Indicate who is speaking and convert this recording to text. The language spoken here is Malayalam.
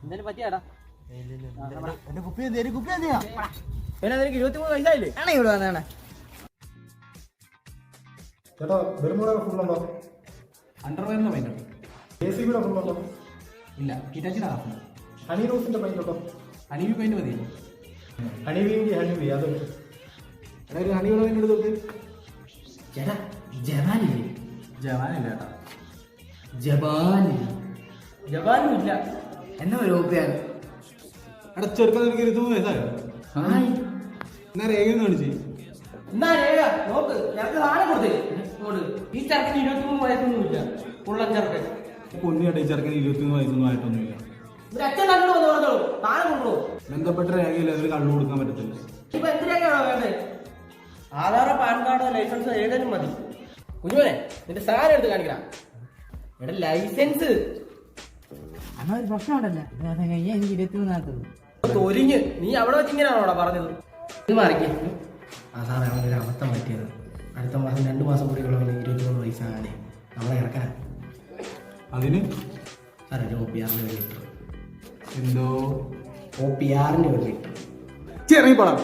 Speaker 1: എന്തായാലും പറ്റിയാടാ
Speaker 2: എന്റെ കുപ്പി എന്തിനാ കുപ്പി എന്തിനാ
Speaker 1: പിന്നെ നിനക്ക് 23 വയസ്സായില്ലേ
Speaker 2: ആണേ ഇവിടെ വന്നേണേ
Speaker 3: ചേട്ടാ ബെർമുഡ ഫുള്ളുണ്ടോ?
Speaker 4: അണ്ടർവെയറിന്റെ പൈൻ്റ് ഉണ്ട്.
Speaker 3: AC കൂടെ ഫുള്ളുണ്ടോ?
Speaker 4: ഇല്ല, ഹിറ്റാച്ചിയുടെ ഹാഫ്.
Speaker 3: ഹണി റോസിന്റെ പെയിന്റ് ഉണ്ടോ?
Speaker 4: ഹണിബി പെയിന്റ് മതിയോ?
Speaker 3: ഹണിബി അത്
Speaker 4: എടാ ഒരു ഹണിയുടെ പെയിന്റ് എടുത്ത്
Speaker 1: ചേട്ടാ ജവാനില്ലേ?
Speaker 4: ജവാനില്ല ചേട്ടാ.
Speaker 1: ജവാനും ഇല്ല.
Speaker 2: എന്നാ ഒരു ഓപ്പിയാണ്
Speaker 4: എടാ ചെറുപ്പം എനിക്ക് 23 വയസ്സായോ? എന്നാ രേഖയൊന്നും കാണിച്ച്.
Speaker 1: എന്നാ രേഖ നോക്ക്, ഞങ്ങൾക്ക് സാധനം കൊടുത്തേ. ഈ ചെറുക്കിന് 23 വയസ്സൊന്നും ഇല്ല. ഉള്ളം ചെറുക്കൻ
Speaker 4: പൊന്നു ചേട്ടാ, ഈ ചെറുക്കന് 23 വയസ്സൊന്നും ആയിട്ടൊന്നുമില്ല.
Speaker 1: ഒരു അച്ഛൻ കണ്ടു വന്ന് പറഞ്ഞോളൂ, സാധനം കൊണ്ടുപോ.
Speaker 4: ബന്ധപ്പെട്ട രേഖയിൽ അതിൽ കള്ളു കൊടുക്കാൻ പറ്റത്തില്ല.
Speaker 1: ഇപ്പൊ എന്ത് രേഖയാണോ വേണ്ടത്? ആധാറോ പാൻ കാർഡോ ലൈസൻസോ ഏതെങ്കിലും മതി. കുഞ്ഞുമോനെ നിന്റെ സാധനം എടുത്ത് കാണിക്കണം. ഇവിടെ ലൈസൻസ്
Speaker 2: അന്നാ ഒരു പ്രശ്നമുണ്ടല്ലോ എനിക്ക് 23
Speaker 1: തൊരിഞ്ഞ് നീ അവിടെ വെച്ച് ഇങ്ങനെയാണോടാ പറഞ്ഞത്? ഇത് മാറിക്കേ. ആ സാറേ അവനൊരു അബദ്ധം പറ്റിയത്. അടുത്ത മാസം 2 മാസം കൂടി ഉള്ളവന് 23 വയസ്സാകാനേ നമ്മളെ ഇറക്കാൻ.
Speaker 4: അതിന്
Speaker 1: സാറേ ഒരു OPR-ന് വേണ്ടിയിട്ട്.
Speaker 4: എന്തോ
Speaker 1: OPR-ന് വേണ്ടിയിട്ട്
Speaker 4: ചെറിയ പടം